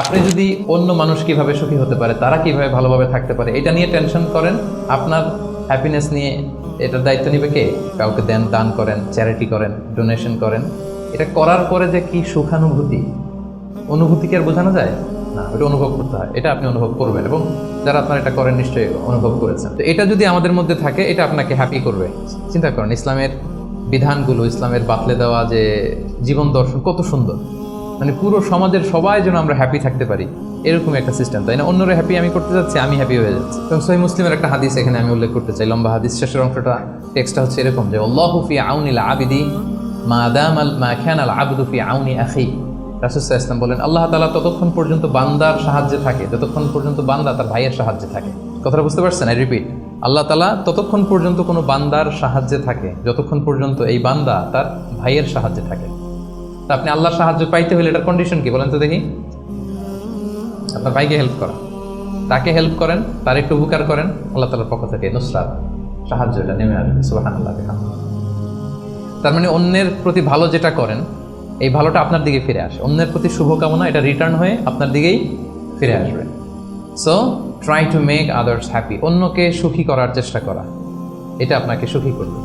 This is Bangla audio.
আপনি যদি অন্য মানুষ কিভাবে সুখী হতে পারে, তারা কিভাবে ভালোভাবে থাকতে পারে, এটা নিয়ে টেনশন করেন, আপনার হ্যাপিনেস নিয়ে এটার দায়িত্ব নিবে কে? কাউকে দান করেন, চ্যারিটি করেন, ডোনেশন করেন, এটা করার পরে যে কি সুখানুভূতি, অনুভূতি কি আর বোঝানো যায় না? ওটা অনুভব করতে হয়, এটা আপনি অনুভব করবেন এবং যারা আপনার এটা করেন নিশ্চয়ই অনুভব করেছেন। তো এটা যদি আমাদের মধ্যে থাকে, এটা আপনাকে হ্যাপি করবে। চিন্তা করেন ইসলামের বিধানগুলো, ইসলামের বাতলে দেওয়া যে জীবন দর্শন কত সুন্দর, মানে পুরো সমাজের সবাই যেন আমরা হ্যাপি থাকতে পারি, এরকম একটা সিস্টেম, তাই না? অন্যরা হ্যাপি আমি করতে যাচ্ছি, আমি হ্যাপি হয়ে যাচ্ছি। এবং সহিহ মুসলিমের একটা হাদিস এখানে আমি উল্লেখ করতে চাই, লম্বা হাদিস, শেষের অংশটা টেক্সটটা হচ্ছে এরকম যে আল্লাহু ফি আউনিল আবিদি মা দামাল মা কানাল আবদু ফি আউনি আখি। রাসূল সাল্লাল্লাহু আলাইহি ওয়াসাল্লাম বলেন, আল্লাহ তাআলা ততক্ষণ পর্যন্ত বান্দার সাহায্যে থাকে যতক্ষণ পর্যন্ত বান্দা তার ভাইয়ের সাহায্যে থাকে। কথাটা বুঝতে পারছেন? আই রিপিট, আল্লাহ তাআলা ততক্ষণ পর্যন্ত কোনো বান্দার সাহায্যে থাকে যতক্ষণ পর্যন্ত এই বান্দা তার ভাইয়ের সাহায্যে থাকে। তা আপনি আল্লাহর সাহায্য পাইতে হলে এটার কন্ডিশন কি বলেন তো দেখি? আপনার ভাইকে হেল্প করা, তাকে হেল্প করেন, তার একটু উপকার করেন, আল্লাহ তাআলার পক্ষ থেকে নুসরাত, সাহায্য এটা নেমে আসবে। সুবহানাল্লাহ। তার মানে অন্যের প্রতি ভালো যেটা করেন, এই ভালোটা আপনার দিকে ফিরে আসে। অন্যের প্রতি শুভকামনা এটা রিটার্ন হয়ে আপনার দিকেই ফিরে আসবে। So try to make others happy, অন্যকে সুখী করার চেষ্টা করা, এটা আপনাকে সুখী করবে।